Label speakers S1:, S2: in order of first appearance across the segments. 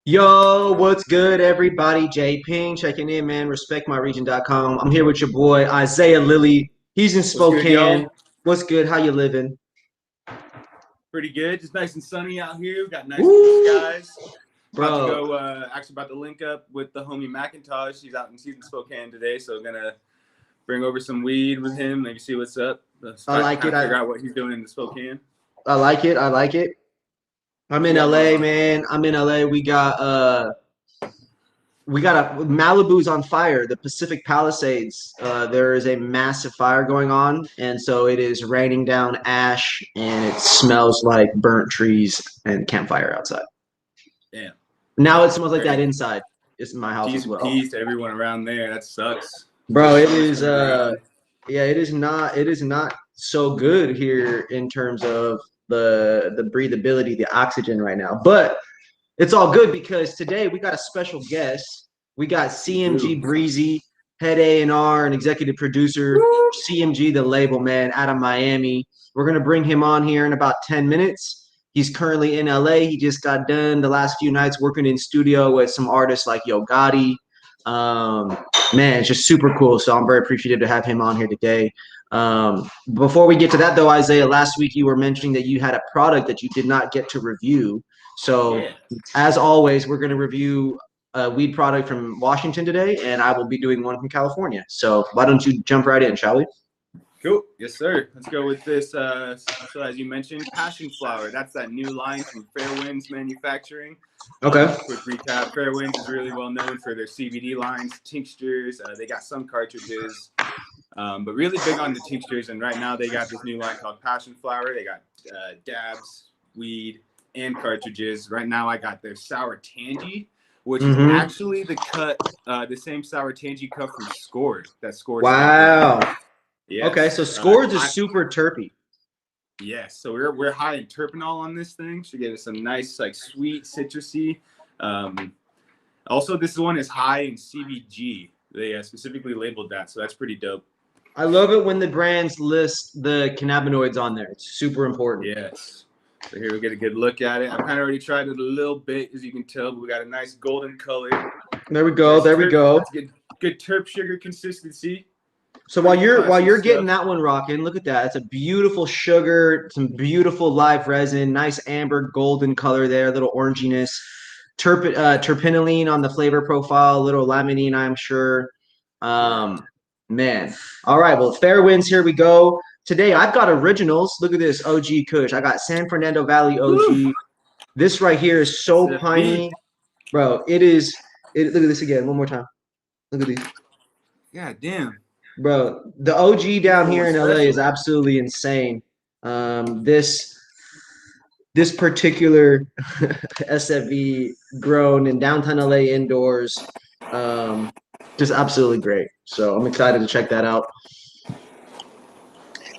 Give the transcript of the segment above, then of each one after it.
S1: Yo, what's good, everybody? J Ping checking in, man. RespectMyRegion.com. I'm here with your boy Isaiah Lilly. He's in
S2: What's good, y'all?
S1: Spokane. What's good? How you living,
S2: Pretty good. Just nice and sunny out here. Got nice blue
S1: Woo,
S2: skies. About to
S1: bro?
S2: go. Actually, about to link up with the homie Macintosh. She's in Spokane today, so gonna bring over some weed with him. Maybe see what's up.
S1: I like it.
S2: Figure out what he's doing in the Spokane.
S1: I like it. I like it. I'm
S2: What you
S1: in
S2: got going
S1: LA,
S2: on?
S1: man. I'm in LA. We got a Malibu's on fire. The Pacific Palisades. There is a massive fire going on, and so it is raining down ash, and it smells like burnt trees and campfire outside.
S2: Damn.
S1: Now it smells like that
S2: Crazy.
S1: inside. It's in my house
S2: T's
S1: as
S2: and
S1: well.
S2: P's to everyone around there. That sucks.
S1: Bro, it
S2: Summer's
S1: is
S2: coming around.
S1: yeah, it is not so good here in terms of the breathability, the oxygen right now. But it's all good because today we got a special guest. We got
S2: We
S1: CMG
S2: do.
S1: Breezy, head A&R and executive producer, CMG The Label, man, out of Miami. We're gonna bring him on here in about 10 minutes. He's currently in LA. He just got done the last few nights working in studio with some artists like Yo Gotti. Um, Man, it's just super cool. So I'm very appreciative to have him on here today. Before we get to that, though, Isaiah, last week you were mentioning that you had a product that you did not get to review. So,
S2: Yeah.
S1: as always, we're going to review a weed product from Washington today, and I will be doing one from California. So, why don't you jump right in, shall we?
S2: Cool. Yes, sir. Let's go with this. So as you mentioned, Passion Flower. That's that new line from Fairwinds Manufacturing.
S1: Okay.
S2: Quick recap. Fairwinds is really well known for their CBD lines, tinctures. They got some cartridges, but really big on the tinctures. And right now they got this new line called Passion Flower. They got dabs, weed, and cartridges. Right now I got their Sour Tangy, which is actually the same Sour Tangy cut from Scored that Scored stopped making.
S1: Wow.
S2: Yes.
S1: Okay, so Scores is super terpy.
S2: Yes, so we're high in terpenol on this thing. Should get us some nice like sweet citrusy. Also, this one is high in CBG. They specifically labeled that, so that's pretty dope.
S1: I love it when the brands list the cannabinoids on there. It's super important.
S2: Yes. So here we get a good look at it. I've kind of already tried it a little bit, as you can tell, but we got a nice golden color.
S1: There we go. There we go.
S2: Good terp sugar consistency.
S1: So while you're getting that one rocking, look at that. It's a beautiful sugar, some beautiful live resin, nice amber golden color there, a little oranginess, terpinolene on the flavor profile, a little limonene, I'm sure. Man. All right, well, fair winds. Here we go. Today I've got originals. Look at this OG Kush. I got San Fernando Valley OG. Woo! This right here is so piney, bro. It is. Look at this again. One more time. Look at these.
S2: God damn.
S1: Bro, the OG down here in LA is absolutely insane. This particular SFV grown in downtown LA indoors, just absolutely great. So I'm excited to check that out.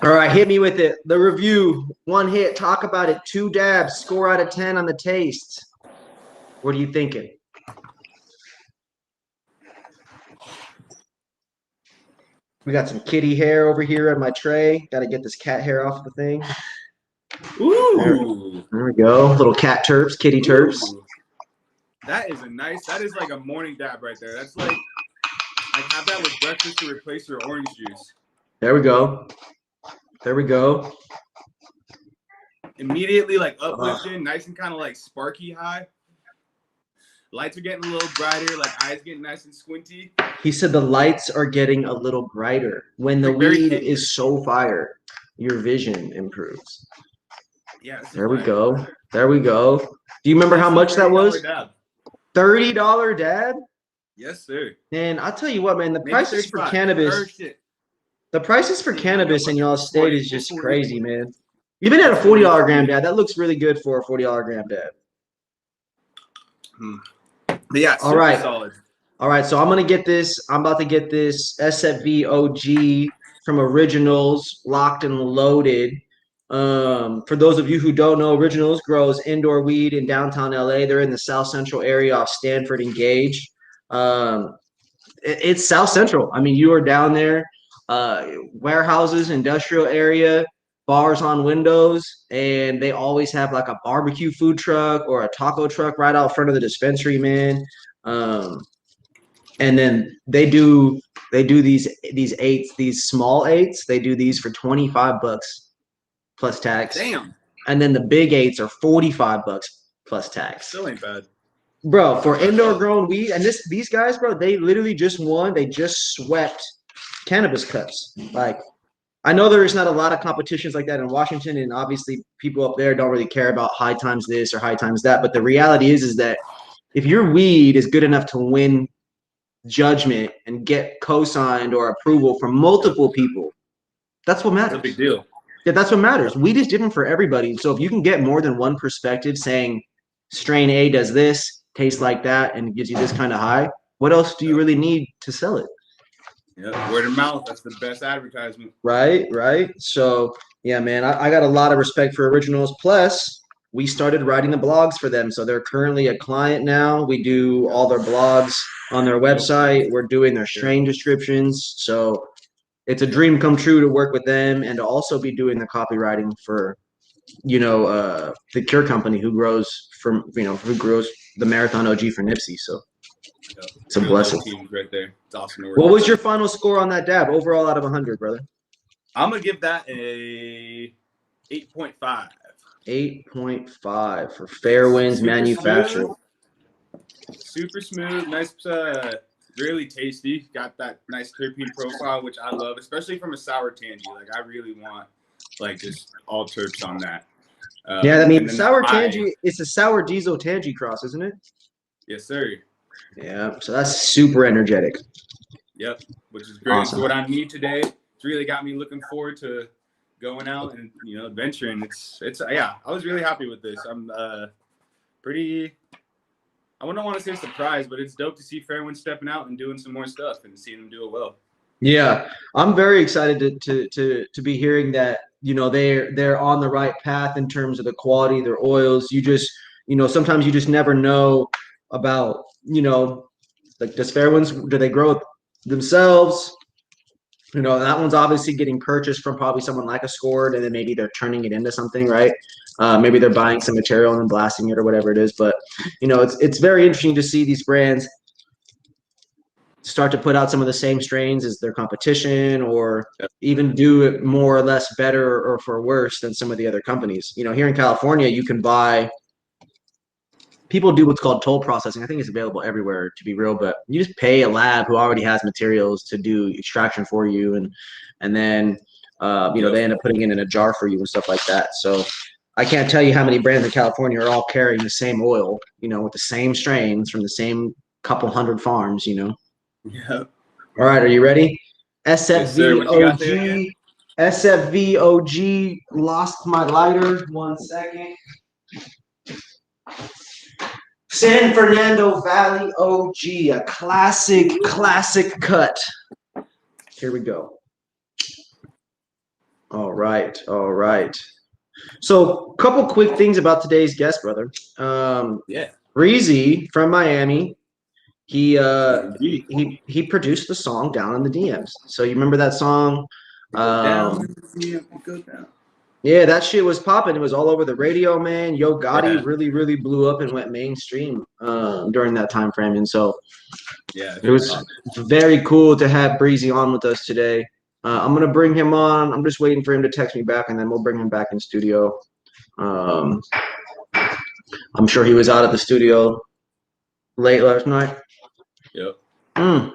S1: All right, hit me with it. The review, one hit, talk about it, 2 dabs, score out of 10 on the taste. What are you thinking? We got some kitty hair over here on my tray. Got to get this cat hair off the thing.
S2: Ooh.
S1: There we go. Little cat terps, kitty terps.
S2: That is like a morning dab right there. That's like have that with breakfast to replace your orange juice.
S1: There we go. There we go.
S2: Immediately like uplifting, nice and kind of like sparky high. Lights are getting a little brighter, like eyes getting nice and squinty.
S1: He said the lights are getting a little brighter. When the weed is so fire, your vision improves.
S2: Yeah.
S1: There we go. There we go. Do you remember how much that was? $30 dab?
S2: Yes, sir.
S1: And I'll tell you what, man, the prices for cannabis. The prices for cannabis in y'all's state is just crazy, man. Even at a $40 gram dab, that looks really good for a $40 gram dab.
S2: But yeah,
S1: all right.
S2: Solid.
S1: All right, so I'm about to get this SFV OG from Originals locked and loaded. For those of you who don't know, Originals grows indoor weed in downtown LA. They're in the South Central area off Stanford and Gage. It's South Central. I mean, you are down there, warehouses, industrial area, bars on windows, and they always have like a barbecue food truck or a taco truck right out front of the dispensary, man. And then they do these eights, these small eights. They do these for $25 plus tax.
S2: Damn.
S1: And then the big eights are $45 plus tax.
S2: Still ain't bad.
S1: Bro, for indoor grown weed, and these guys, bro, they literally just won. They just swept cannabis cups. Like, I know there is not a lot of competitions like that in Washington, and obviously people up there don't really care about high times this or high times that. But the reality is that if your weed is good enough to win judgment and get co-signed or approval from multiple people, that's what matters.
S2: That's a big deal.
S1: Yeah, that's what matters. Weed is different for everybody. So if you can get more than one perspective saying strain A does this, tastes like that, and gives you this kind of high, what else do you really need to sell it?
S2: Yeah, word of mouth. That's the best advertisement.
S1: Right. So yeah, man, I got a lot of respect for Originals. Plus, we started writing the blogs for them. So they're currently a client now. We do all their blogs on their website. We're doing their strain descriptions. So it's a dream come true to work with them and to also be doing the copywriting for, the Cure Company who grows the Marathon OG for Nipsey. So it's a blessing.
S2: Teams right there. It's awesome to work.
S1: What was your final score on that dab overall out of 100, brother?
S2: I'm gonna give that a 8.5.
S1: 8.5 for Fairwinds Manufacturing.
S2: Super smooth, nice, really tasty. Got that nice terpene profile, which I love, especially from a sour tangy. Like, I really want just all terps on that.
S1: Yeah, I mean, sour tangy. It's a sour diesel tangy cross, isn't it?
S2: Yes, sir.
S1: Yeah, so that's super energetic.
S2: Yep, which is great. Awesome. So what I need today, it's really got me looking forward to going out and adventuring. It's I was really happy with this. I'm pretty. I wouldn't want to say surprised, but it's dope to see Fairwind stepping out and doing some more stuff and seeing them do it well.
S1: Yeah, I'm very excited to be hearing that they're on the right path in terms of the quality of their oils. You just sometimes you just never know about like does Fairwinds, do they grow themselves? That one's obviously getting purchased from probably someone like a Scored, and then maybe they're turning it into something, right? Maybe they're buying some material and then blasting it or whatever it is. But it's very interesting to see these brands start to put out some of the same strains as their competition, or even do it more or less better or for worse than some of the other companies. Here in California, you can buy. People do what's called toll processing. I think it's available everywhere, to be real, but you just pay a lab who already has materials to do extraction for you, and then they end up putting it in a jar for you and stuff like that. So I can't tell you how many brands in California are all carrying the same oil, with the same strains from the same couple hundred farms,
S2: Yeah.
S1: All right, are you ready? SFVOG. SFVOG. Lost my lighter. 1 second. San Fernando Valley OG, a classic cut. Here we go. All right. So, a couple quick things about today's guest, brother. Breezy from Miami. He produced the song "Down in the DMs." So you remember that song?
S2: Go down.
S1: Yeah, that shit was popping. It was all over the radio, man. Yo Gotti really blew up and went mainstream during that time frame. And so it was very cool to have Breezy on with us today. I'm going to bring him on. I'm just waiting for him to text me back, and then we'll bring him back in studio. I'm sure he was out at the studio late last night.
S2: Yep. How's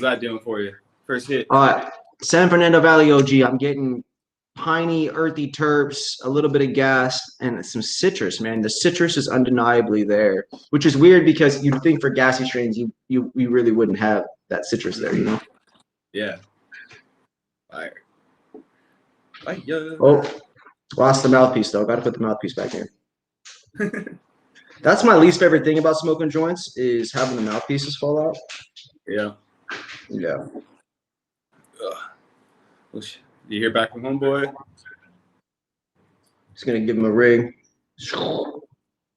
S2: that doing for you? First hit.
S1: All right. San Fernando Valley OG. I'm getting piney, earthy terps, a little bit of gas, and some citrus, man. The citrus is undeniably there, which is weird because you'd think for gassy strains, you really wouldn't have that citrus there,
S2: Yeah. Fire.
S1: Oh, lost the mouthpiece, though. Got to put the mouthpiece back here. That's my least favorite thing about smoking joints is having the mouthpieces fall out.
S2: Yeah. You hear back from homeboy?
S1: Just gonna give him a ring.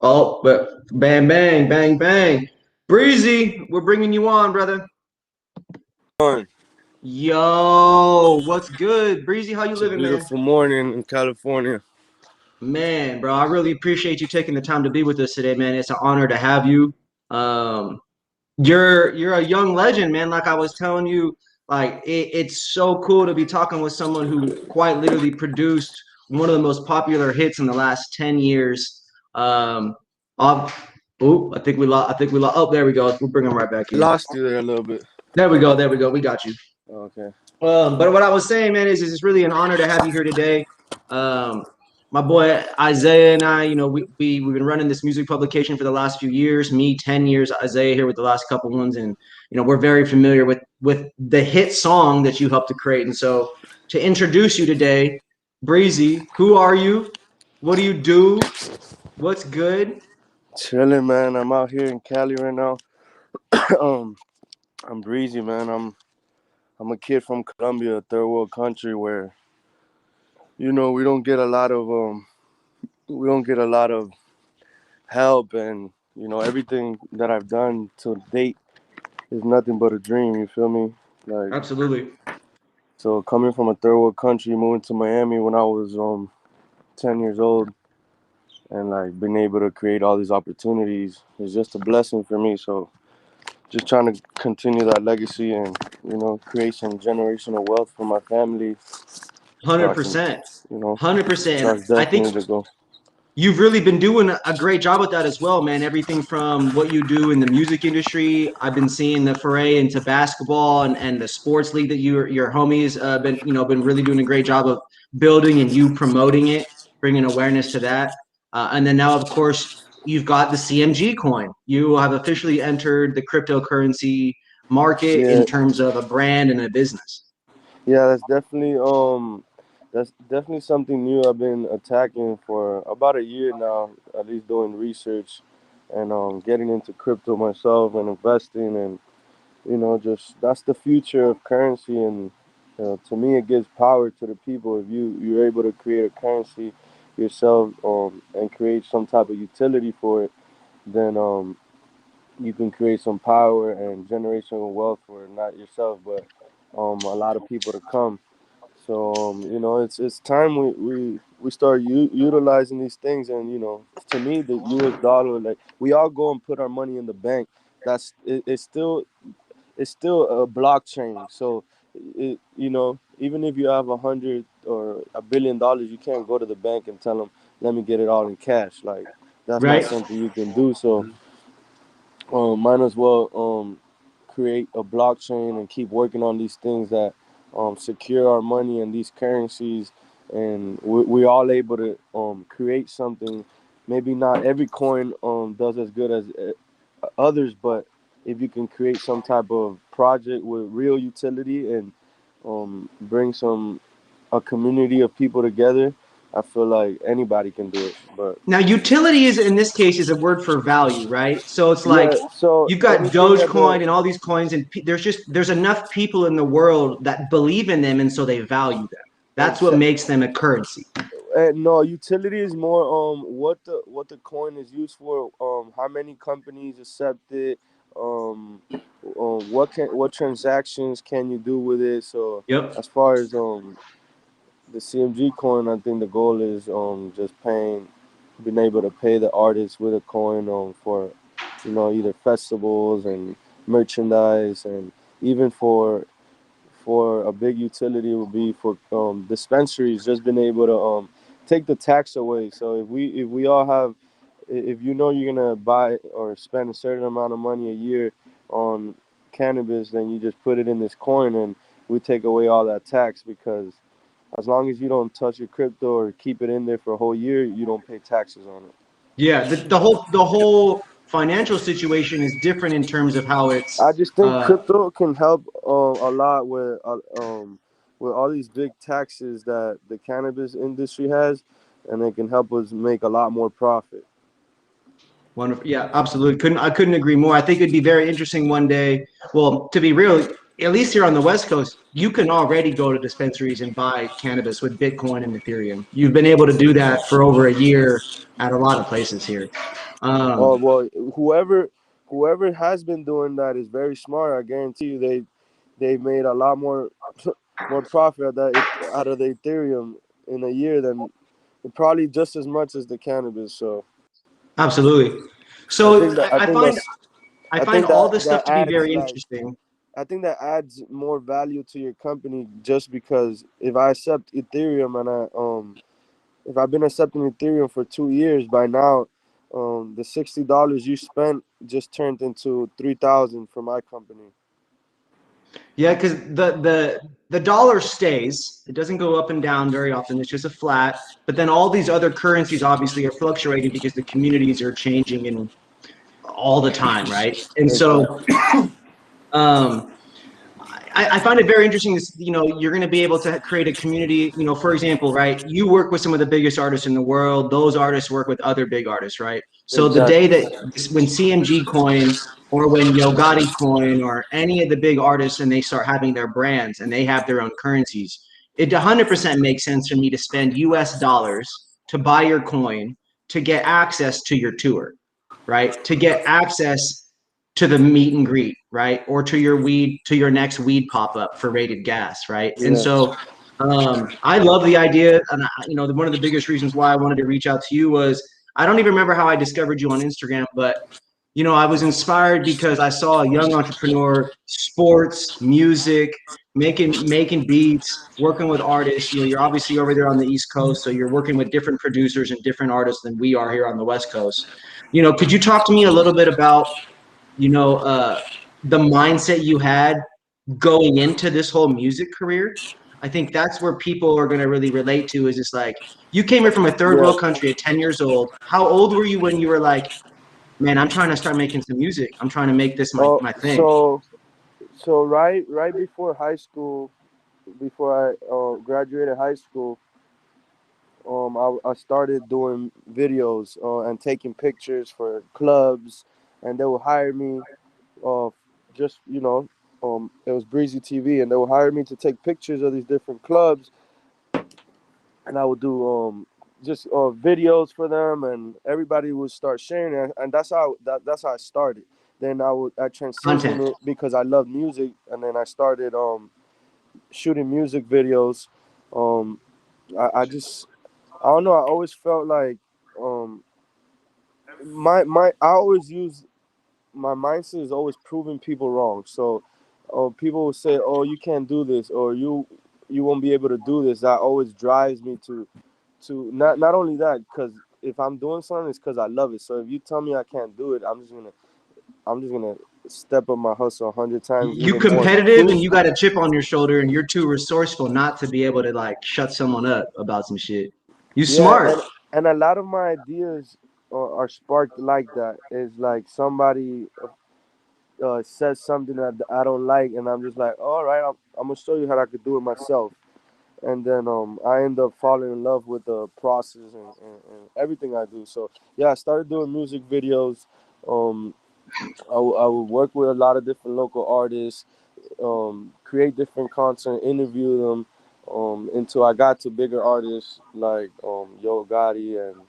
S1: Oh, but bang, bang, bang, bang. Breezy, we're bringing you on, brother. Yo, what's good, Breezy? How you
S3: It's a
S1: living, man?
S3: beautiful morning in California.
S1: Man, bro, I really appreciate you taking the time to be with us today, man. It's an honor to have you. Um, you're a young legend, man. Like I was telling you, like it's so cool to be talking with someone who quite literally produced one of the most popular hits in the last 10 years. Of, oh, I think we lost. Oh, there we go. We'll bring him right back in.
S3: Lost you there a little bit.
S1: There we go. There we go. We got you.
S3: Okay.
S1: But what I was saying, man, is it's really an honor to have you here today. Um, my boy Isaiah and I, we've been running this music publication for the last few years. Me, 10 years. Isaiah here with the last couple ones, and we're very familiar with the hit song that you helped to create. And so, to introduce you today, Breezy, who are you? What do you do? What's good?
S3: Chilling, man. I'm out here in Cali right now. um, I'm Breezy, man. I'm a kid from Colombia, a third world country where we don't get a lot of help, and everything that I've done to date is nothing but a dream. You feel me? Like,
S1: Absolutely.
S3: so coming from a third world country, moving to Miami when I was 10 years old, and like being able to create all these opportunities is just a blessing for me. So just trying to continue that legacy and create some generational wealth for my family, so I can
S1: 100%.
S3: you know
S1: 100%. And
S3: that's
S1: I think
S3: definitely the goal.
S1: you've really been doing a great job with that as well, man. Everything from what you do in the music industry. I've been seeing the foray into basketball and the sports league that your homies been really doing a great job of building and you promoting it, bringing awareness to that. And then now, of course, you've got the CMG coin. You have officially entered the cryptocurrency market
S3: Yeah,
S1: in terms of a brand and a business.
S3: yeah, that's definitely something new I've been attacking for about a year now, at least doing research and getting into crypto myself and investing, and just that's the future of currency. And to me, it gives power to the people. If you're able to create a currency yourself, and create some type of utility for it, then you can create some power and generational wealth for not yourself, but a lot of people to come. So it's time we start utilizing these things. And to me, the U.S. dollar, like, we all go and put our money in the bank. It's still a blockchain. So even if you have 100 or $1 billion, you can't go to the bank and tell them, let me get it all in cash. Like, that's not
S1: Right?
S3: something you can do. So might as well create a blockchain and keep working on these things that secure our money and these currencies, and we're all able to create something. Maybe not every coin does as good as others, but if you can create some type of project with real utility and bring a community of people together, I feel like anybody can do it. But
S1: Now, utility is in this case is a word for value, right? So it's like
S3: yeah, so
S1: you've got
S3: anything that
S1: Dogecoin
S3: the
S1: and all these coins, and there's enough people in the world that believe in them, and so they value them. That's what makes them a currency.
S3: No, utility is more what the coin is used for. How many companies accept it? Um, what transactions can you do with it? So
S1: Yep.
S3: as far as the CMG coin, I think the goal is just being able to pay the artists with a coin for either festivals and merchandise, and even for a big utility would be for dispensaries, just being able to take the tax away. So if we all have, if you're gonna buy or spend a certain amount of money a year on cannabis, then you just put it in this coin, and we take away all that tax, because as long as you don't touch your crypto or keep it in there for a whole year, you don't pay taxes on it.
S1: Yeah. The whole financial situation is different in terms of how
S3: I
S1: it's.
S3: just think crypto can help a lot with all these big taxes that the cannabis industry has, and it can help us make a lot more profit.
S1: Wonderful. Yeah, absolutely. I couldn't agree more. I think it'd be very interesting one day. Well, to be real, at least here on the West Coast, you can already go to dispensaries and buy cannabis with Bitcoin and Ethereum. You've been able to do that for over a year at a lot of places here.
S3: Oh
S1: Um,
S3: well, whoever has been doing that is very smart. I guarantee you, they made a lot more more profit out of the Ethereum in a year than probably just as much as the cannabis. So
S1: Absolutely.
S3: I think
S1: So
S3: that I
S1: I
S3: think
S1: find
S3: that's
S1: I
S3: I
S1: find
S3: think
S1: all
S3: that
S1: this stuff
S3: that
S1: to be
S3: adds
S1: very
S3: like
S1: interesting.
S3: I think that adds more value to your company just because if I accept Ethereum and if I've been accepting Ethereum for 2 years by now, the $60 you spent just turned into 3,000 for my company.
S1: Yeah, because the dollar stays. It doesn't go up and down very often. It's just a flat. But then all these other currencies obviously are fluctuating because the communities are changing and all the time, right? And
S3: Exactly.
S1: so um, I find it very interesting. This, you're going to be able to create a community. For example, right? You work with some of the biggest artists in the world. Those artists work with other big artists, right? So the day
S3: Exactly.
S1: that when CMG Coin or when Yo Gotti Coin or any of the big artists and they start having their brands and they have their own currencies, it 100% makes sense for me to spend US dollars to buy your coin to get access to your tour, right? To get access to the meet and greet, right? Or to your next weed pop up for Rated Gas, right? And
S3: Yeah.
S1: so I love the idea. And, one of the biggest reasons why I wanted to reach out to you was I don't even remember how I discovered you on Instagram, but I was inspired because I saw a young entrepreneur, sports, music, making beats, working with artists. You're obviously over there on the East Coast, so you're working with different producers and different artists than we are here on the West Coast. Could you talk to me a little bit about you know, uh, the mindset you had going into this whole music career? I think that's where people are going to really relate to is just like, you came here from a third
S3: Yeah.
S1: world country at 10 years old. How old were you when you were like, man, I'm trying to start making some music. I'm trying to make this
S3: Oh,
S1: my thing.
S3: so right before high school, before I graduated high school, I started doing videos and taking pictures for clubs, and they would hire me. Uh, just it was Breezy TV, and they would hire me to take pictures of these different clubs, and I would do just videos for them, and everybody would start sharing it, and that's how I started. Then I
S1: Content.
S3: transitioned it because I love music, and then I started shooting music videos. Um, I don't know. I always felt like um, my I always use my mindset is always proving people wrong. So, people will say, "Oh, you can't do this," or you won't be able to do this. That always drives me to not only that, because if I'm doing something, it's because I love it. So if you tell me I can't do it, I'm just gonna step up my hustle 100 times
S1: You
S3: even more to
S1: competitive and
S3: prove.
S1: you got a chip on your shoulder and you're too resourceful not to be able to like shut someone up about some shit. You
S3: Yeah,
S1: smart.
S3: and a lot of my ideas are sparked like that. It's like somebody says something that I don't like, and I'm just like, all right, I'm gonna show you how I could do it myself. And then I end up falling in love with the process and everything I do. So yeah, I started doing music videos. Um, I would work with a lot of different local artists, create different content, interview them, until I got to bigger artists like Yo Gotti and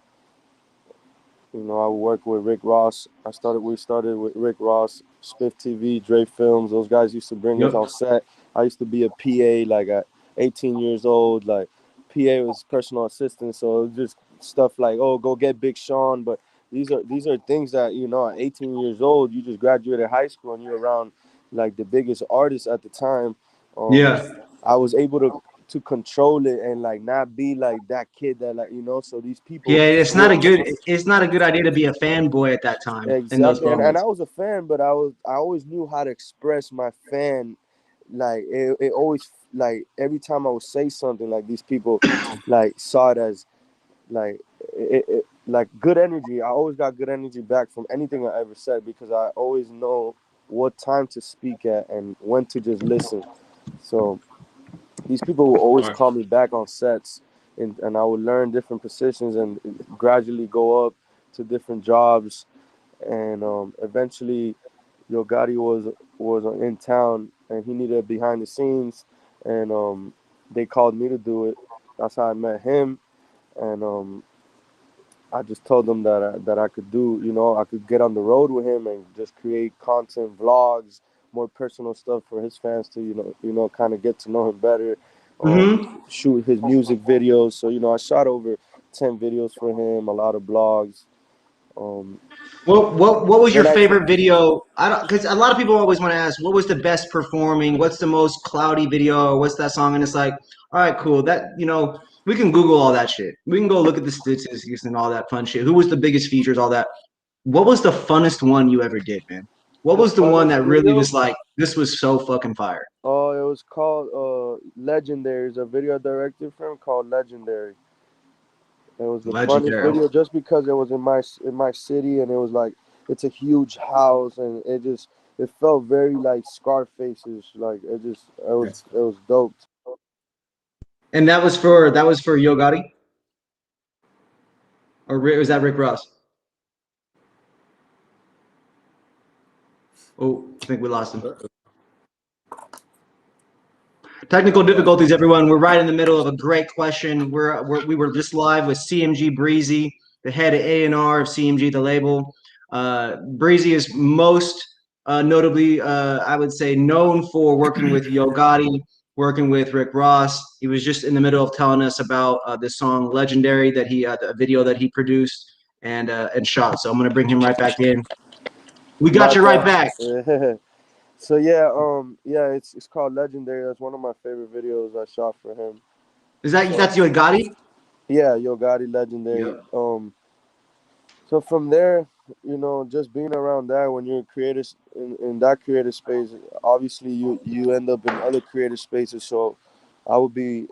S3: I would work with Rick Ross. We started with Rick Ross, Spiff TV, Dre Films. Those guys used to bring us
S1: Yep.
S3: on set. I used to be a PA like at 18 years old. Like PA was personal assistant, so it was just stuff like, oh, go get Big Sean. But these are things that at 18 years old, you just graduated high school and you're around like the biggest artists at the time. Um,
S1: Yeah.
S3: I was able to control it and like not be like that kid that so these
S1: Yeah,
S3: people
S1: it's
S3: will.
S1: not a good it's not a good idea to be a fanboy at that time in those
S3: Exactly, and I
S1: moments.
S3: was a fan, but I always knew how to express my fan. Like it always like every time I would say something, like these people like saw it as like like good energy. I always got good energy back from anything I ever said because I always know what time to speak at and when to just listen. So these people will always
S2: Smart.
S3: call me back on sets, and I would learn different positions and gradually go up to different jobs, and eventually Yo Gotti was in town and he needed behind the scenes, and they called me to do it. That's how I met him, and I just told them that I could do, I could get on the road with him and just create content, vlogs, more personal stuff for his fans to kind of get to know him better. Shoot his music videos. So I shot over 10 videos for him, a lot of blogs.
S1: What was your favorite video? I don't, because a lot of people always want to ask, what was the best performing? What's the most cloudy video? What's that song? And it's like, all right, cool. That we can Google all that shit. We can go look at the statistics and all that fun shit. Who was the biggest features? All that. What was the funnest one you ever did, man? What was the one that really was like, this was so fucking fire?
S3: Oh, it was called Legendary. It's a video directed for him called Legendary. It was the funniest video just because it was in my city, and it was like it's a huge house, and it felt very like Scarface-ish. Like it was dope.
S1: And that was for Yo Gotti? Or was that Rick Ross? Oh, I think we lost him. Technical difficulties, everyone. We're right in the middle of a great question. We were just live with CMG Breezy, the head of A&R of CMG The Label. Breezy is most notably, I would say, known for working with Yo Gotti, working with Rick Ross. He was just in the middle of telling us about this song "Legendary" that the video that he produced and shot. So I'm gonna bring him right back in. We got you right back.
S3: So yeah, it's called Legendary. That's one of my favorite videos I shot for him.
S1: That's Yo Gotti?
S3: Yeah, Yo Gotti, Legendary. Yep. So from there, just being around that when you're creators in that creative space, obviously you end up in other creative spaces. So I would be.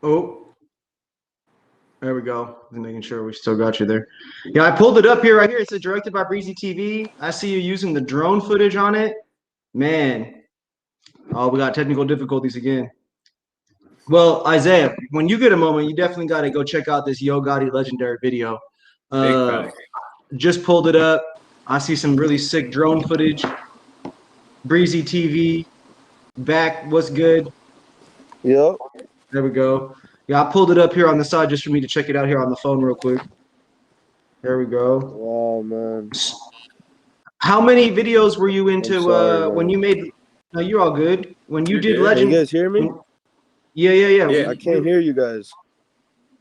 S1: Oh. There we go. Just making sure we still got you there. Yeah, I pulled it up here right here. It says directed by Breezy TV. I see you using the drone footage on it. Man. Oh, we got technical difficulties again. Well, Isaiah, when you get a moment, you definitely got to go check out this Yo Gotti Legendary video. Just pulled it up. I see some really sick drone footage. Breezy TV. Back. What's good?
S3: Yep.
S1: There we go. Yeah, I pulled it up here on the side just for me to check it out here on the phone real quick. There we go.
S3: Wow, man.
S1: How many videos were you into when you made? No, you're all good. When you did Legend.
S3: Can you guys hear me?
S1: Yeah.
S3: I can't hear you guys.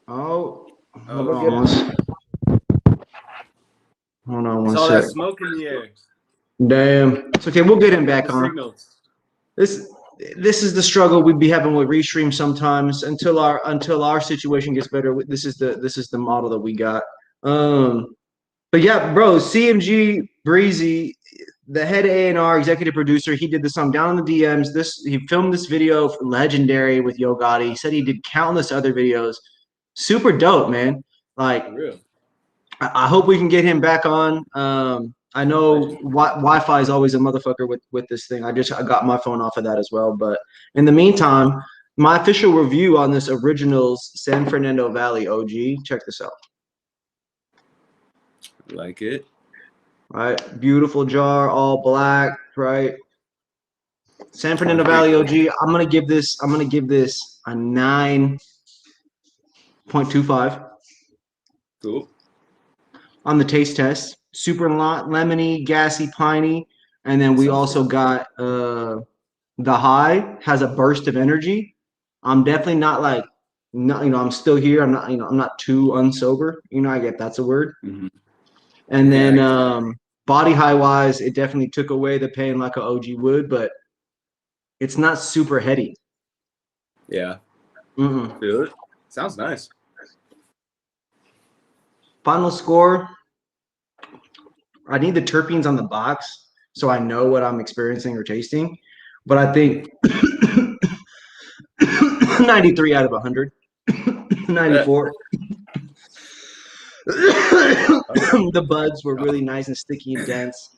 S1: Oh, hold
S2: on one
S1: sec.
S2: All that smoke in the air.
S1: Damn. It's okay. We'll get him back on. This is the struggle we'd be having with Restream sometimes until our situation gets better. This is the model that we got. But yeah, bro, CMG Breezy, the head A&R executive producer, he did the song Down in the DMs. He filmed this video for Legendary with Yo Gotti. He said he did countless other videos. Super dope, man. Like, I hope we can get him back on. I know Wi-Fi is always a motherfucker with this thing. I got my phone off of that as well. But in the meantime, my official review on this Originals San Fernando Valley OG. Check this out.
S2: Like it.
S1: Right, beautiful jar, all black, right? San Fernando Valley OG. I'm gonna give this a 9.25.
S2: Cool.
S1: On the taste test, super lemony, gassy, piney, and then we also got the high has a burst of energy. I'm definitely not like, I'm still here. I'm not, I'm not too unsober. I get that's a word.
S2: Mm-hmm.
S1: And then body high wise, it definitely took away the pain like an OG would, but it's not super heady.
S2: Yeah. Feel it. Sounds nice.
S1: Final score. I need the terpenes on the box so I know what I'm experiencing or tasting. But I think 93 out of 100. 94. The buds were really nice and sticky and dense.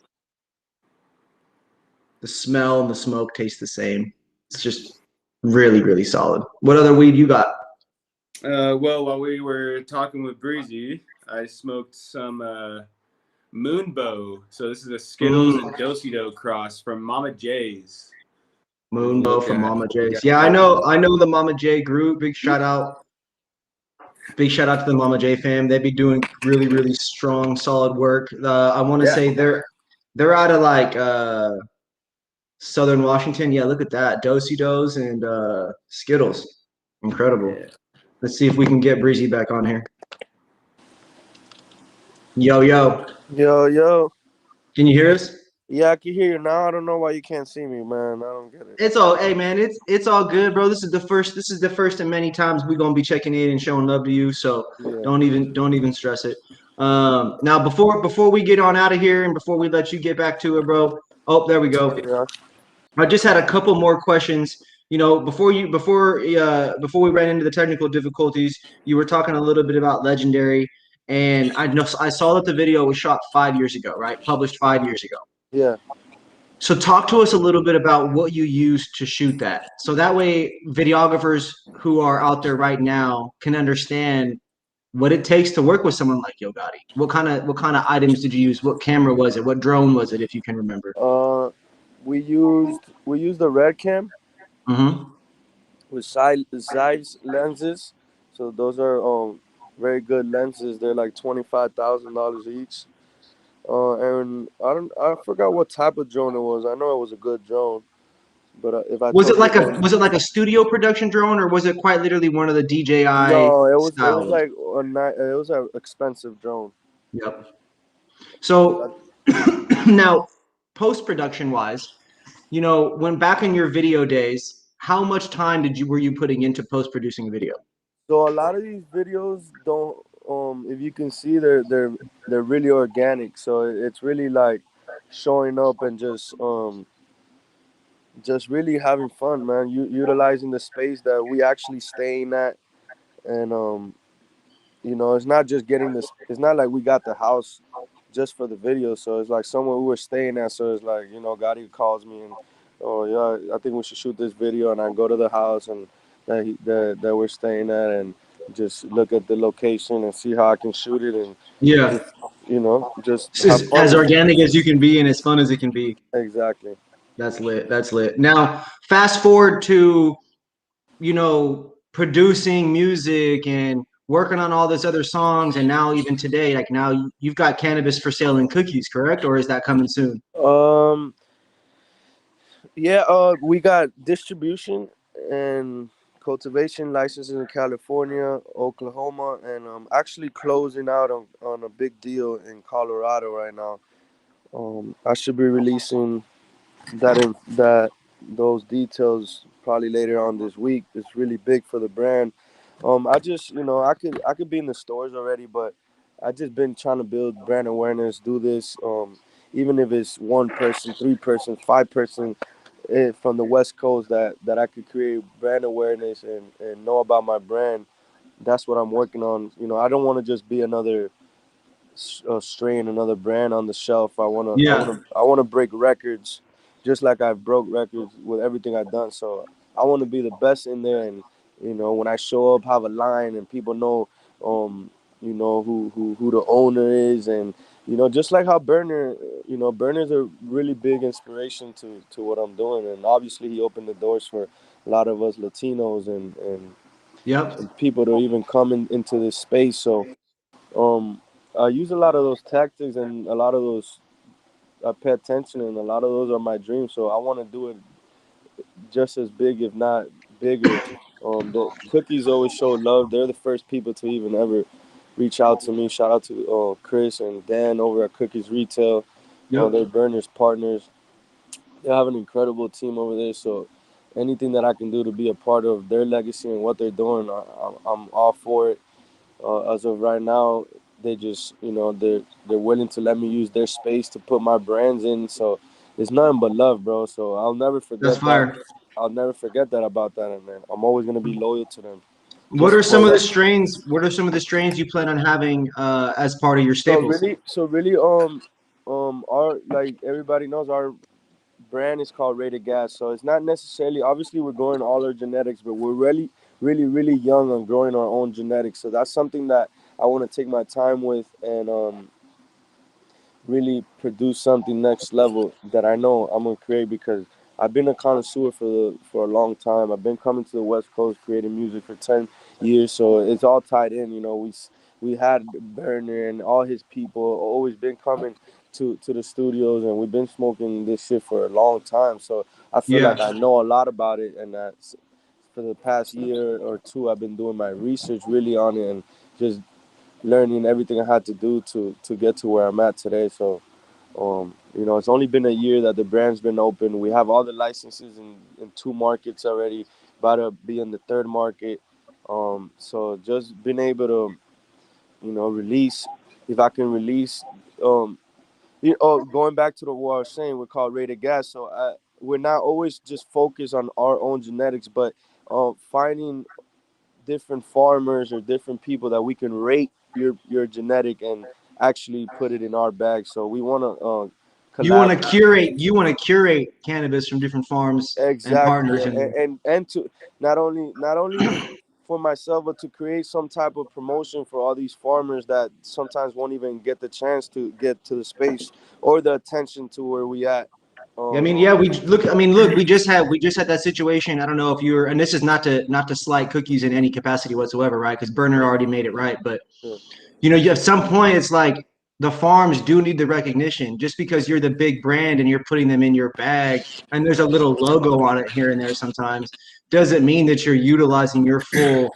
S1: The smell and the smoke taste the same. It's just really, really solid. What other weed you got?
S2: Well, while we were talking with Breezy, I smoked some Moonbow. So this is a Skittles and Do-Si-Do cross from Mama J's.
S1: Moonbow from Mama J's. Yeah, I know the Mama J group. Big shout out. Big shout out to the Mama J fam. They be doing really, really strong, solid work. I want to
S2: Yeah.
S1: say they're out of like Southern Washington. Yeah, look at that. Dosey Dos and Skittles. Incredible.
S2: Yeah.
S1: Let's see if we can get Breezy back on here. Yo, yo.
S3: Yo, yo.
S1: Can you hear us?
S3: Yeah, I can hear you now. I don't know why you can't see me, man. I don't get it.
S1: It's all, hey man, it's all good, bro. This is the first of many times we're gonna be checking in and showing love to you. So
S3: Yeah.
S1: don't even stress it. Now before we get on out of here and before we let you get back to it, bro. Oh, there we go.
S3: Yeah.
S1: I just had a couple more questions. You know, before we ran into the technical difficulties, you were talking a little bit about Legendary, and I saw that the video was shot 5 years ago, right? Published 5 years ago.
S3: Yeah.
S1: So talk to us a little bit about what you used to shoot that. So that way videographers who are out there right now can understand what it takes to work with someone like Yo Gotti. What kind of items did you use? What camera was it? What drone was it, if you can remember?
S3: We used the red cam
S1: Mm-hmm.
S3: with Zeiss lenses. So those are very good lenses. They're like $25,000 each. And I forgot what type of drone it was. I know it was a good drone, but if I
S1: Was it
S3: told you
S1: like
S3: the
S1: a
S3: name,
S1: was it like a studio production drone, or was it quite literally one of the DJI
S3: no, it was
S1: style ones?
S3: like it was an expensive drone.
S1: Yep.
S3: 'Cause
S1: So now, post production wise, when back in your video days, how much time were you putting into post producing video?
S3: So a lot of these videos don't if you can see they're really organic. So it's really like showing up and just really having fun, man. Utilizing the space that we actually staying at, and it's not just getting this. It's not like we got the house just for the video. So it's like somewhere we were staying at. So it's like Gotti calls me and, oh yeah, I think we should shoot this video, and I go to the house and that we're staying at and just look at the location and see how I can shoot it and
S1: Yeah.
S3: just just
S1: This
S3: have
S1: is
S3: fun
S1: as
S3: with it.
S1: organic as you can be and as fun as it can be.
S3: Exactly.
S1: That's lit. That's lit. Now, fast forward to, producing music and working on all this other songs. And now, even today, like now you've got cannabis for sale and cookies, correct? Or is that coming soon?
S3: Um. Yeah, we got distribution and cultivation licenses in California, Oklahoma, and actually closing out on a big deal in Colorado right now. I should be releasing those details probably later on this week. It's really big for the brand. I just I could be in the stores already, but I just been trying to build brand awareness. Do this, even if it's one person, three person, five-person from the West Coast that I could create brand awareness and know about my brand. That's what I'm working on. I don't want to just be another strain, another brand on the shelf.
S1: Yeah.
S3: I want to break records, just like I've broke records with everything I've done. So I want to be the best in there, and when I show up, have a line, and people know, who the owner is, and just like how Burner's a really big inspiration to what I'm doing, and obviously he opened the doors for a lot of us Latinos
S1: Yep.
S3: and people to even come into this space. So um, I use a lot of those tactics and a lot of those I pay attention, and a lot of those are my dreams. So I want to do it just as big, if not bigger. The cookies always show love. They're the first people to even ever reach out to me. Shout out to Chris and Dan over at Cookies Retail. They're
S1: Yep.
S3: Burners partners. They have an incredible team over there. So anything that I can do to be a part of their legacy and what they're doing, I'm all for it. As of right now, they just they're willing to let me use their space to put my brands in. So it's nothing but love, bro. So I'll never
S1: That's
S3: forget that.
S1: fire.
S3: I'll never forget that about that, and man, I'm always gonna be loyal to them.
S1: What
S3: Just
S1: are some
S3: for
S1: of the strains? What are some of the strains you plan on having as part of your
S3: so
S1: staples?
S3: really, our like everybody knows our brand is called Rated Gas. So it's not necessarily obviously we're growing all our genetics, but we're really, really, really young on growing our own genetics. So that's something that I want to take my time with and really produce something next level that I know I'm gonna create because I've been a connoisseur for a long time. I've been coming to the West Coast creating music for 10 years, so it's all tied in. You know, we had Burner and all his people always been coming to the studios, and we've been smoking this shit for a long time. So I feel
S1: Yeah.
S3: like I know a lot about it, and that's for the past year or two I've been doing my research really on it and just learning everything I had to do to get to where I'm at today. So you know, it's only been a year that the brand's been open. We have all the licenses in 2 markets already, about to be in the 3rd market. So just been able to, you know, release, if I can release, going back to the what I was saying, we're called Rated Gas. So we're not always just focused on our own genetics, but finding different farmers or different people that we can rate your genetic and actually put it in our bag. So we want to
S1: You want
S3: collab.
S1: to curate. You want to curate cannabis from different farms and
S3: Exactly,
S1: partners, and
S3: and to not only for myself, but to create some type of promotion for all these farmers that sometimes won't even get the chance to get to the space or the attention to where we at.
S1: I mean,
S3: Um,
S1: yeah, we look. I mean, look, we just had that situation. I don't know if you were, and this is not to slight cookies in any capacity whatsoever, right? Because Burner already made it right, but
S3: sure.
S1: you at some point, it's like the farms do need the recognition. Just because you're the big brand and you're putting them in your bag, and there's a little logo on it here and there sometimes, doesn't mean that you're utilizing your full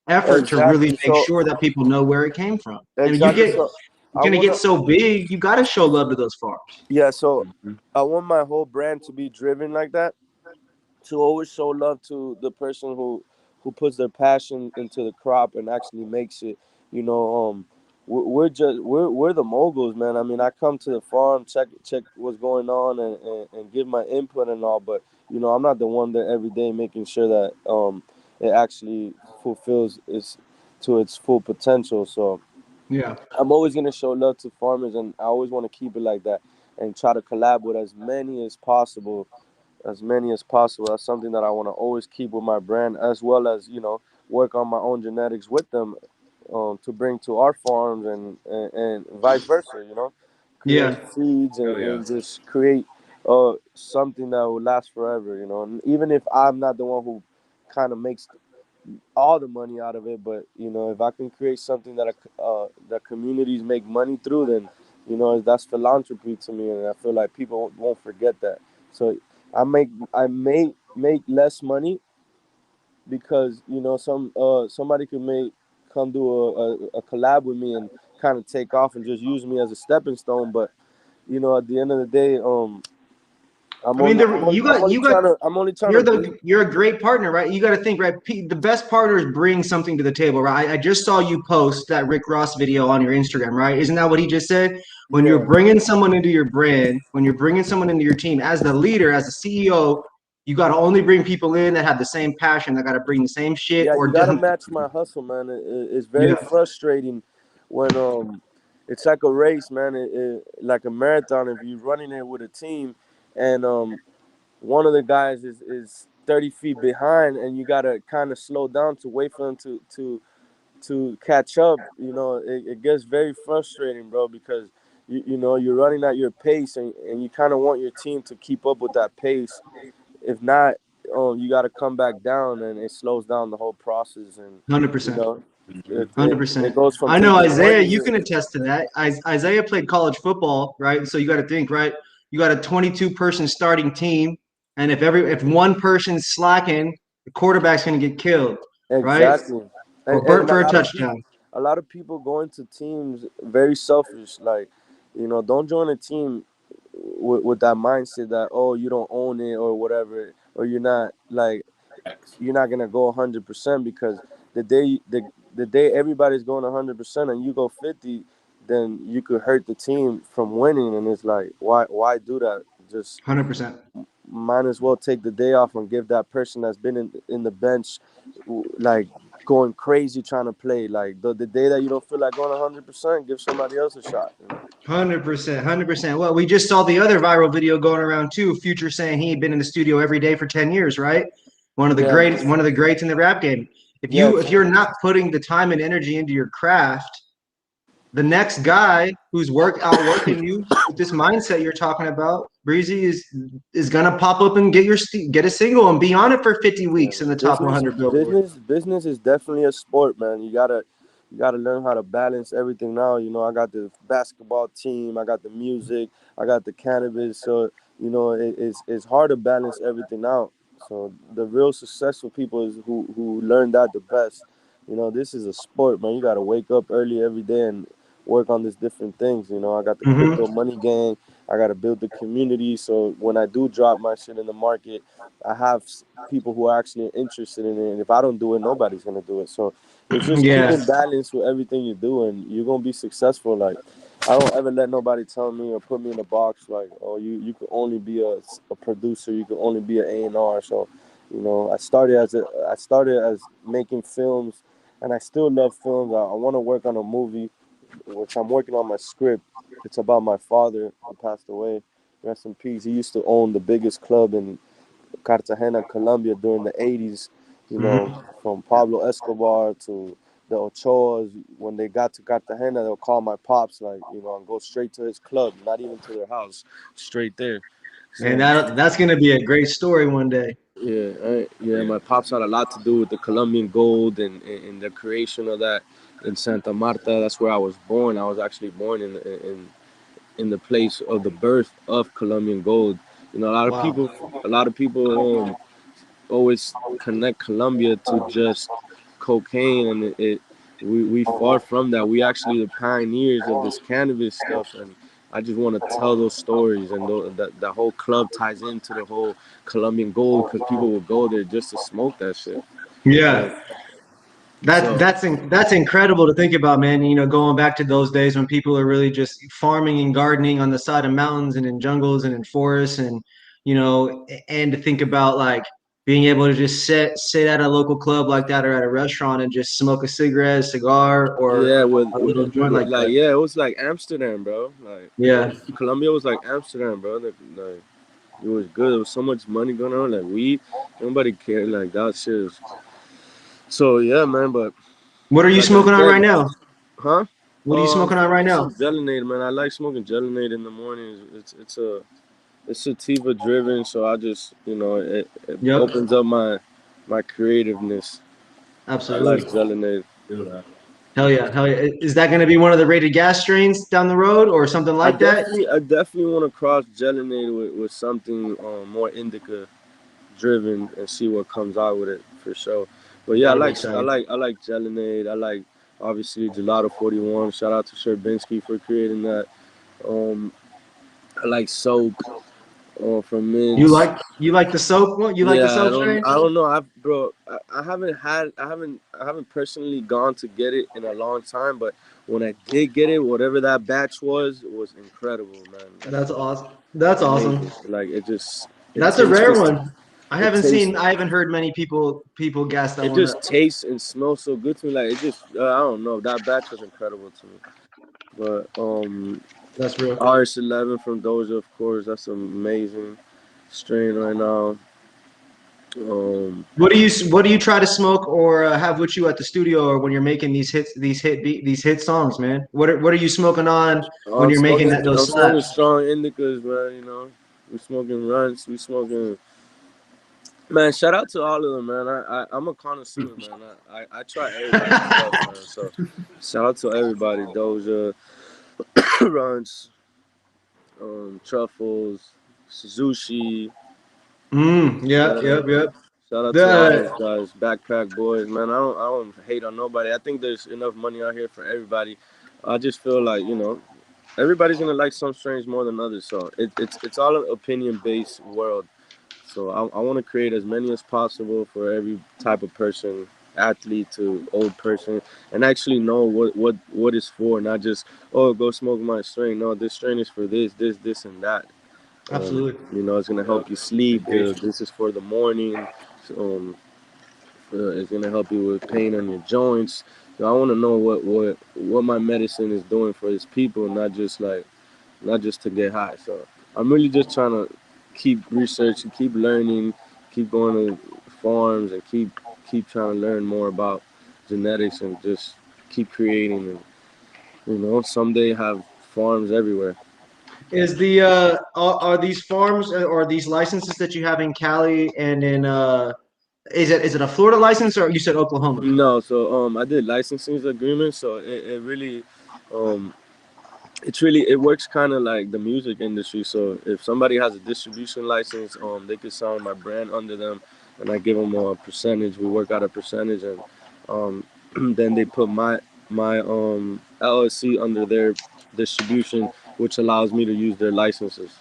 S1: effort to really
S3: Exactly.
S1: make
S3: So
S1: sure that people know where it came from. And
S3: exactly. So
S1: you're
S3: I
S1: gonna
S3: wanna
S1: get so big, you got to show love to those farms.
S3: yeah. So I want my whole brand to be driven like that, to always show love to the person who puts their passion into the crop and actually makes it. You know, we're the moguls, man. I mean, I come to the farm, check what's going on, and give my input and all. But you know, I'm not the one that every day making sure that it actually fulfills its full potential. So
S1: Yeah.
S3: I'm always gonna show love to farmers, and I always want to keep it like that and try to collab with as many as possible, as many as possible. That's something that I want to always keep with my brand, as well as, you know, work on my own genetics with them, to bring to our farms, and vice versa. You know, create
S1: Yeah.
S3: seeds,
S2: Oh yeah.
S3: and just create something that will last forever. You know, and even if I'm not the one who kind of makes all the money out of it, but you know, if I can create something that communities make money through, then you know that's philanthropy to me, and I feel like people won't forget that. So I may make less money because you know somebody could make come do a collab with me and kind of take off and just use me as a stepping stone, but you know at the end of the day, I'm
S1: I mean,
S3: only I'm only, I'm only
S1: you got
S3: trying to I'm only trying to bring.
S1: you're a great partner, right? You got to think, right? The best partners bring something to the table, right? I just saw you post that Rick Ross video on your Instagram, right? Isn't that what he just said? When you're
S3: Yeah,
S1: bringing someone into your brand, when you're bringing someone into your team, as the leader, as the CEO, you got to only bring people in that have the same passion, that got to bring the same shit,
S3: yeah, you
S1: or
S3: gotta
S1: done.
S3: match my hustle, man. It's very
S1: Yeah,
S3: frustrating when it's like a race, man. Like a marathon. If you're running it with a team, and one of the guys is 30 feet behind, and you gotta kind of slow down to wait for them to catch up. You know, it gets very frustrating, bro, because you know you're running at your pace, and you kind of want your team to keep up with that pace. If not, you got to come back down, and it slows down the whole process. And
S1: hundred
S3: you
S1: percent.
S3: know, it,
S2: Mhm.
S3: it,
S1: Hundred
S3: it
S1: percent.
S3: goes from
S1: I know
S3: taking
S1: Isaiah.
S3: 20
S1: You
S3: to
S1: can attest to that. Isaiah played college football, right? So you got to think, right? You got a 22-person starting team, and if one person's slacking, the quarterback's going to get killed, right?
S3: exactly,
S1: Or
S3: and
S1: burnt for a touchdown.
S3: a lot of people go into teams very selfish. Like, you know, don't join a team with that mindset that, oh, you don't own it or whatever, or you're not gonna go 100%, because the day the day everybody's going 100% and you go 50, then you could hurt the team from winning. And it's like, why do that? Just
S1: 100%.
S3: might as well take the day off and give that person that's been in the bench, like, going crazy trying to play. Like, the day that you don't feel like going 100%, give somebody else a shot. You know?
S1: 100%. 100%. Well, we just saw the other viral video going around too. Future saying he had been in the studio every day for 10 years, right?
S3: Yeah,
S1: One of the greats in the rap game.
S3: yeah,
S1: If you're not putting the time and energy into your craft, the next guy who's outworking you with this mindset you're talking about, Breezy is gonna pop up and get a single and be on it for 50
S3: Yeah,
S1: weeks in
S3: man.
S1: the top 100 Billboard.
S3: Business is definitely a sport, man. You gotta learn how to balance everything now. You know, I got the basketball team, I got the music, I got the cannabis. So you know, it's hard to balance everything out. So the real successful people is who learn that the best. You know, this is a sport, man. You gotta wake up early every day and work on these different things. You know, I got the
S1: Hmm.
S3: crypto money gang. I gotta build the community. So when I do drop my shit in the market, I have people who are actually interested in it. And if I don't do it, nobody's gonna do it. So it's just
S1: Yeah.
S3: keeping balance with everything you do, and you're gonna be successful. Like I don't ever let nobody tell me or put me in a box like, oh, you could only be a producer, you could only be an A&R. So, you know, I started as making films, and I still love films. I want to work on a movie, which I'm working on my script. It's about my father who passed away. Rest in peace. He used to own the biggest club in Cartagena, Colombia during the 80s, you know,
S1: Hmm.
S3: from Pablo Escobar to the Ochoas. When they got to Cartagena, they'll call my pops, like, you know, and go straight to his club, not even to their house, straight there.
S1: And
S3: So,
S1: that's gonna be a great story one day.
S3: yeah, my pops had a lot to do with the Colombian gold and the creation of that in Santa Marta. That's where I was born. I was actually born in the place of the birth of Colombian gold. You know,
S1: Wow.
S3: a lot of people always connect Colombia to just cocaine, and we far from that. We actually the pioneers of this cannabis stuff, and I just want to tell those stories, and that whole club ties into the whole Colombian gold because people will go there just to smoke that shit.
S1: Yeah.
S3: And
S1: That's
S3: so
S1: that's incredible to think about, man. You know, going back to those days when people are really just farming and gardening on the side of mountains and in jungles and in forests, and and to think about like being able to just sit at a local club like that or at a restaurant and just smoke a cigarette, a cigar, or
S3: yeah,
S1: a little joint like
S3: like
S1: that.
S3: yeah, it was like Amsterdam, bro. Like
S1: Yeah,
S3: Colombia was like Amsterdam, bro. Like it was good. There was so much money going on. Like weed, nobody cared. Like that shit. So yeah, man. But
S1: what are you
S3: like I
S1: smoking on
S3: said,
S1: right now?
S3: huh?
S1: What are you
S3: Oh, I'm
S1: smoking on right
S3: smoking
S1: now?
S3: some gelinade, man. I like smoking gelinade in the mornings. It's sativa driven, so I just it
S1: Yep,
S3: opens up my creativeness. I like
S1: absolutely.
S3: gelinade.
S1: Hell yeah, hell yeah. Is that going to be one of the rated gas strains down the road or something like that?
S3: I definitely want to cross gelinade with something more indica driven and see what comes out with it for sure. But yeah,
S1: That'll be exciting.
S3: I like gelinade. I like obviously Gelato 41. Shout out to Sherbinsky for creating that. Um, I like soak from Mints.
S1: You like the soap one? You like the
S3: Yeah,
S1: soap strain?
S3: I don't know. I haven't personally gone to get it in a long time, but when I did get it, whatever that batch was incredible, man. That
S1: That's
S3: shit was
S1: awesome. That's awesome.
S3: amazing. Like it
S1: That's a
S3: tastes
S1: rare
S3: just
S1: one.
S3: it tastes
S1: I haven't heard many people gas that
S3: it
S1: one up.
S3: just tastes and smells so good to me. Like it just I don't know. That batch was incredible to me. But
S1: That's real.
S3: RS11 from Doja, of course, that's an amazing strain right now. Um,
S1: What do you try to smoke or have with you at the studio or when you're making these hit songs, man? What are you smoking on when you're making
S3: I'm
S1: those
S3: smoking
S1: slaps?
S3: strong indicas, man. You know, we smoking runts, we smoking. Man, shout out to all of them, man. I'm a connoisseur, man. I try everybody's stuff, man. So, shout out to everybody. Doja, runts, truffles, Suzushi.
S1: Yep,
S3: Yeah.
S1: yep, yep.
S3: Shout out to all those
S1: The
S3: guys, backpack boys, man. I don't hate on nobody. I think there's enough money out here for everybody. I just feel like everybody's gonna like some strains more than others. So it's all an opinion based world. So I want to create as many as possible for every type of person, athlete to old person, and actually know what it's for. Not just go smoke my strain. No, this strain is for this, and that.
S1: Absolutely.
S3: It's gonna help you sleep. This is for the morning. Um, it's gonna help you with pain on your joints. So I want to know what my medicine is doing for its people, not just to get high. So I'm really just trying to keep researching, keep learning, keep going to farms, and keep trying to learn more about genetics and just keep creating and someday have farms everywhere.
S1: Is the are these farms or these licenses that you have in Cali and in is it a Florida license or you said Oklahoma?
S3: No, so I did licensing agreements, so it really um it works kind of like the music industry. So if somebody has a distribution license, they could sign my brand under them, and I give them a percentage. We work out a percentage, and um then they put my LLC under their distribution, which allows me to use their licenses.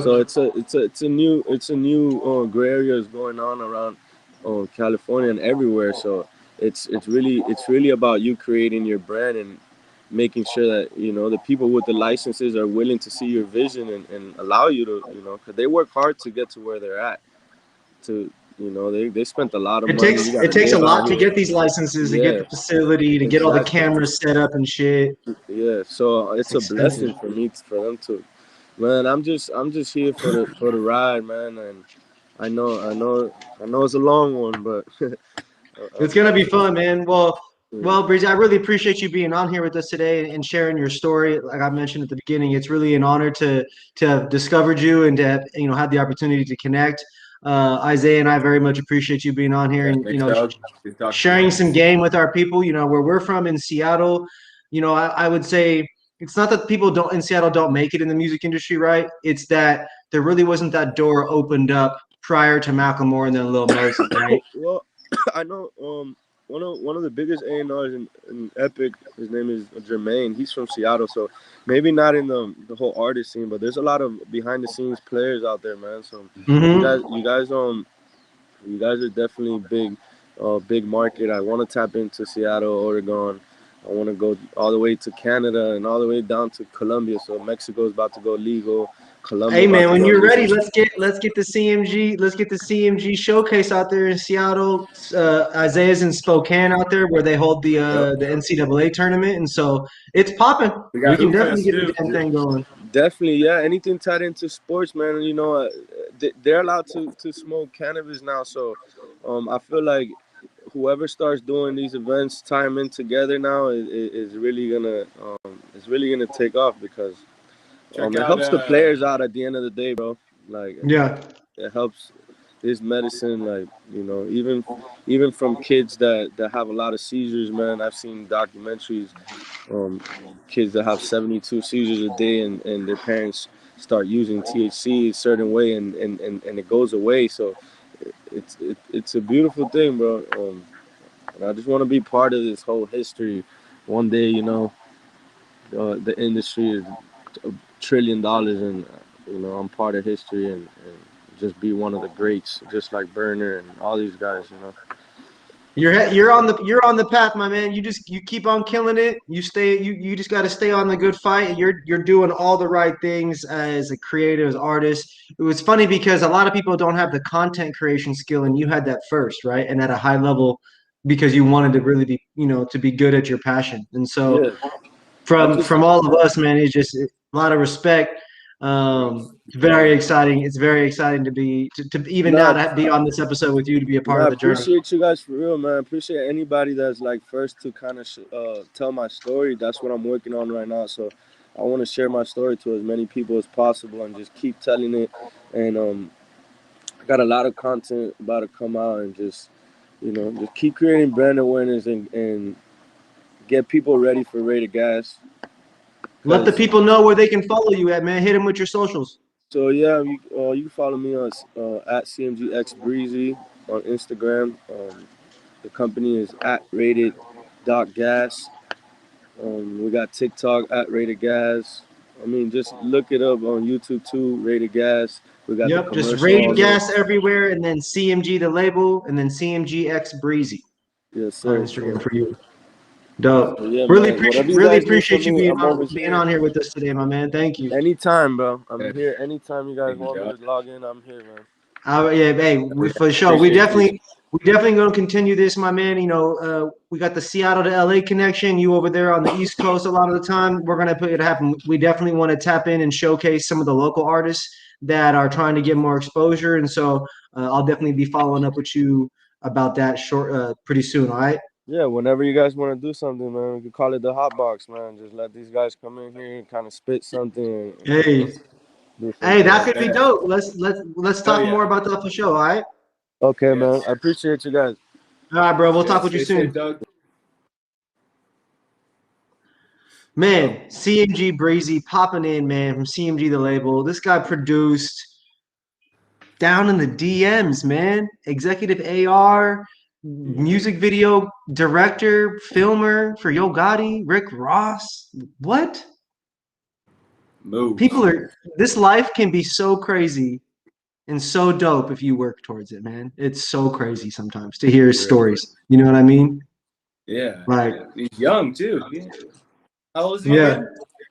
S3: So
S1: Yep.
S3: it's a new gray area is going on around California and everywhere. So it's really about you creating your brand and making sure that the people with the licenses are willing to see your vision and allow you to because they work hard to get to where they're at. To they spent a lot of money. You got
S1: It
S3: to
S1: takes a
S3: live out
S1: lot to
S3: here.
S1: get these licenses, to get
S3: Yeah,
S1: the facility, to get all the
S3: exactly.
S1: cameras set up and shit.
S3: Yeah, so
S1: It's
S3: it's a
S1: expensive.
S3: blessing for them to. Man, I'm just here for the ride, man, and I know it's a long one, but
S1: It's gonna
S3: I'm
S1: be
S3: just
S1: fun, man.
S3: mm,
S1: Breezy, I really appreciate you being on here with us today and sharing your story. Like I mentioned at the beginning, it's really an honor to have discovered you and to have, have the opportunity to connect. Isaiah and I very much appreciate you being on here
S2: Yeah,
S1: and
S2: thanks, dog. Good talking to you.
S1: sharing some game with our people. Where we're from in Seattle. I would say it's not that people don't in Seattle don't make it in the music industry, right? It's that there really wasn't that door opened up prior to Macklemore and then Lil Mosey, right?
S3: well, I know one of the biggest A&Rs in Epic. His name is Jermaine. He's from Seattle, so maybe not in the whole artist scene, but there's a lot of behind the scenes players out there, man. So you
S1: Mm-hmm.
S3: guys you guys you guys are definitely big market. I want to tap into Seattle, Oregon. I want to go all the way to Canada and all the way down to Colombia. So Mexico is about to go legal. Colombia
S1: Hey
S3: about
S1: man,
S3: to
S1: when
S3: go
S1: you're
S3: legal.
S1: ready, let's get the CMG showcase out there in Seattle. Isaiah's in Spokane out there where they hold
S3: Yep.
S1: the NCAA tournament, and so it's popping.
S2: We
S1: We
S2: got
S1: can
S2: Hoop
S1: definitely
S2: Fest
S1: get the
S2: too.
S1: damn thing going.
S3: Definitely, yeah. Anything tied into sports, man. They're allowed to smoke cannabis now. So, I feel like whoever starts doing these events, tie them in together now, is really gonna take off because
S2: Check
S3: it
S2: out
S3: helps the players out at the end of the day, bro. Like
S1: Yeah.
S3: it helps this medicine, like even from kids that have a lot of seizures, man. I've seen documentaries um, kids that have 72 seizures a day and their parents start using THC a certain way and it goes away. So it's a beautiful thing, bro. And I just want to be part of this whole history. One day, the industry is $1 trillion and, I'm part of history and just be one of the greats, just like Burner and all these guys.
S1: You're on the path, my man. You keep on killing it. You just got to stay on the good fight. You're doing all the right things as a creative as artist. It was funny because a lot of people don't have the content creation skill, and you had that first, right? And at a high level, because you wanted to really be, to be good at your passion. And so
S3: Yeah, I just
S1: from all of us, man, it's just a lot of respect. It's very exciting. It's very exciting to be to even now
S3: nah,
S1: to be on this episode with you to be a part
S3: No, I
S1: of the journey.
S3: appreciate you guys for real, man. I appreciate anybody that's like first to kind of tell my story. That's what I'm working on right now. So I want to share my story to as many people as possible and just keep telling it. And I got a lot of content about to come out and just keep creating brand awareness and get people ready for Rated Gas.
S1: Let the
S3: Cause
S1: people know where they can follow you at, man. Hit them with your socials.
S3: so yeah, you can follow me on at CMG Breezy on Instagram. The company is at Rated.gas. We got TikTok at Rated Gas. I mean, just look it up on YouTube too, Rated Gas. We got the
S1: Yep, just
S3: commercial
S1: Raid
S3: on there.
S1: Gas everywhere, and then CMG the label, and then CMG X Breezy
S3: Yes,
S1: on
S3: sir.
S1: Instagram for you. Dope.
S3: So yeah, man. Whatever you
S1: Really
S3: guys need from
S1: appreciate you
S3: me, I'm always
S1: being
S3: here.
S1: on here with us today, my man. Thank you.
S3: Anytime, bro. I'm
S2: Yeah,
S3: here anytime you guys
S2: thank you,
S3: want me
S2: dog.
S3: to log in. I'm here, man.
S1: Yeah, hey,
S2: Yeah,
S1: for sure.
S2: appreciate you.
S1: We definitely going to continue this, my man. We got the Seattle to LA connection. You over there on the East Coast a lot of the time. We're gonna put it happen. We definitely want to tap in and showcase some of the local artists that are trying to get more exposure. And so I'll definitely be following up with you about that pretty soon. All right.
S3: Yeah, whenever you guys want to do something, man, we could call it the hot box, man. Just let these guys come in here and kind of spit something and
S1: Hey,
S3: do some
S1: hey, that
S3: things.
S1: could be
S2: Yeah.
S1: dope. Let's
S2: Hell
S1: talk more
S2: yeah.
S1: about that for sure. All right.
S3: Okay, man.
S2: Yes.
S3: I appreciate you guys.
S1: All right, bro. We'll
S2: Yeah.
S1: talk with you
S2: Stay safe,
S1: soon.
S2: Doug.
S1: Man,
S2: Yep.
S1: CMG Breezy popping in, man, from CMG The Label. This guy produced down in the DMs, man. Executive AR,
S2: Yeah.
S1: music video director, filmer for Yo Gotti, Rick Ross. What?
S2: Moves.
S1: People are, this life can be so crazy and so dope if you work towards it, man. It's so crazy sometimes to hear his
S2: For real.
S1: stories. You know what I mean?
S2: Yeah.
S1: Like,
S2: He's young too. Yeah. How old is he
S1: yeah.
S2: again?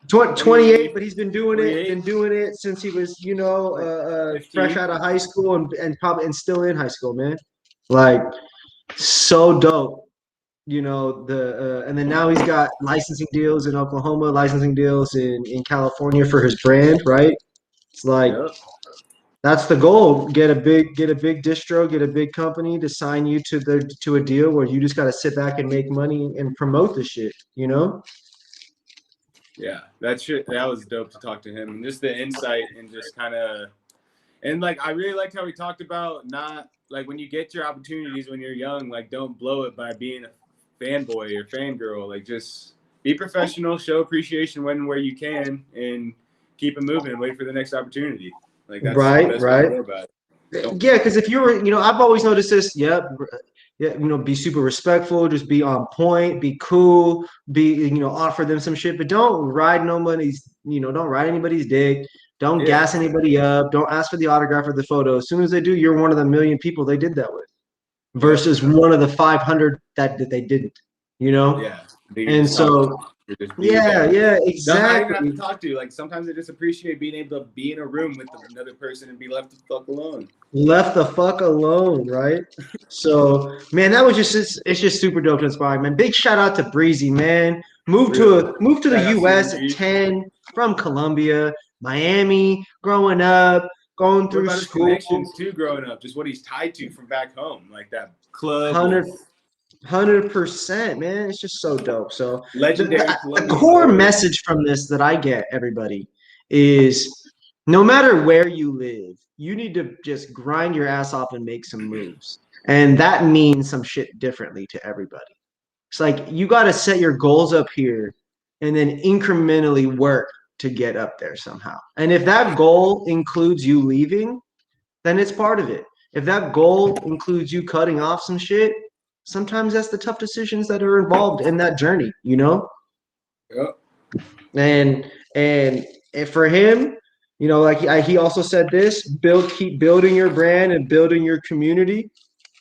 S1: 28,
S2: 20,
S1: but he's
S2: 28,
S1: been doing it since he was,
S2: like
S1: fresh
S2: 15.
S1: out of high school and probably and still in high school, man. Like, so dope. And then now he's got licensing deals in Oklahoma, licensing deals in California for his brand, right? It's like
S2: Yep.
S1: that's the goal. Get a big distro, get a big company to sign you to a deal where you just got to sit back and make money and promote the shit, you know?
S2: Yeah. That was dope to talk to him and just the insight and just kind of and like I really liked how he talked about not like when you get your opportunities when you're young, like don't blow it by being a fanboy or fangirl. Like just be professional, show appreciation when and where you can, and keep it moving and wait for the next opportunity. Like that's the
S1: Right,
S2: best way to
S1: right.
S2: go about it. Don't.
S1: Yeah, because if you were, I've always noticed this. Yep. Yeah, be super respectful, just be on point, be cool, offer them some shit, but don't ride anybody's dick, don't
S2: Yeah.
S1: gas anybody up, don't ask for the autograph or the photo. As soon as they do, you're one of the million people they did that with,
S2: Yep.
S1: versus one of the 500 that they didn't, you know?
S2: Yeah. That you're
S1: And
S2: just talking
S1: so,
S2: to or just being
S1: yeah,
S2: there.
S1: yeah,
S2: No, not even have
S1: exactly.
S2: to talk to. Like sometimes I just appreciate being able to be in a room with another person and be left the fuck alone.
S1: Left the fuck alone, right? So, man, that was it's just super dope to inspire, man. Big shout out to Breezy, man.
S2: Real.
S1: Moved to the
S2: Shout out
S1: US at
S2: CMG.
S1: 10 from Colombia, Miami, growing up, going
S2: What
S1: through
S2: about his
S1: school.
S2: connections too growing up? Just what he's tied to from back home, like that club
S1: 100
S2: with
S1: 100%, man. It's just so dope. So
S2: legendary
S1: the
S2: Colombian
S1: core
S2: chorus.
S1: message from this that I get, everybody, is no matter where you live, you need to just grind your ass off and make some moves. And that means some shit differently to everybody. It's like you got to set your goals up here and then incrementally work to get up there somehow. And if that goal includes you leaving, then it's part of it. If that goal includes you cutting off some shit, sometimes that's the tough decisions that are involved in that journey, you know?
S2: Yep.
S1: And and for him, like he also said this, keep building your brand and building your community.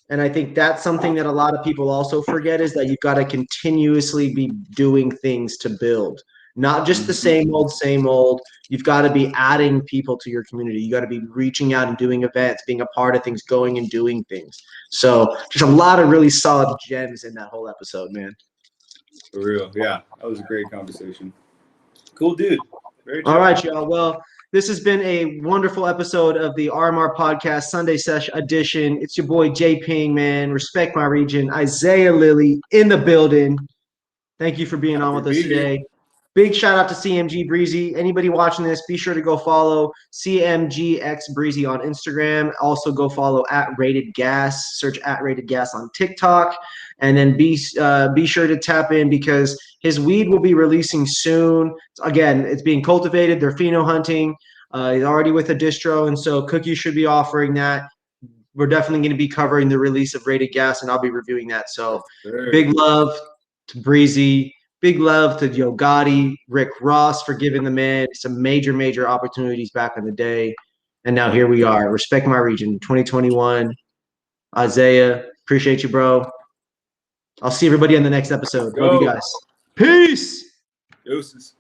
S1: And I think that's something that a lot of people also forget is that you've got to continuously be doing things to build, not just the
S2: Mhm.
S1: same old, same old. You've got to be adding people to your community. You got to be reaching out and doing events, being a part of things, going and doing things. So just a lot of really solid gems in that whole episode, man.
S2: For real. Yeah. That was a great conversation. Cool dude. Very
S1: All
S2: chill.
S1: right, y'all. Well, this has been a wonderful episode of the RMR Podcast Sunday Sesh edition. It's your boy J Ping, man. Respect my region. Isaiah Lilly in the building. Thank you for being on
S2: Dr.
S1: with us
S2: Beezy.
S1: today. Big shout out to CMG Breezy. Anybody watching this, be sure to go follow CMGX Breezy on Instagram. Also, go follow at Rated Gas. Search at Rated Gas on TikTok, and then be sure to tap in because his weed will be releasing soon. Again, it's being cultivated. They're pheno hunting. He's already with a distro, and so Cookie should be offering that. We're definitely going to be covering the release of Rated Gas, and I'll be reviewing that. So,
S2: Yes, sir.
S1: big love to Breezy. Big love to Yo Gotti, Rick Ross for giving the man some major, major opportunities back in the day. And now here we are. Respect my region, 2021. Isaiah, appreciate you, bro. I'll see everybody on the next episode. Love you
S2: Go.
S1: guys. Peace.
S2: Deuces.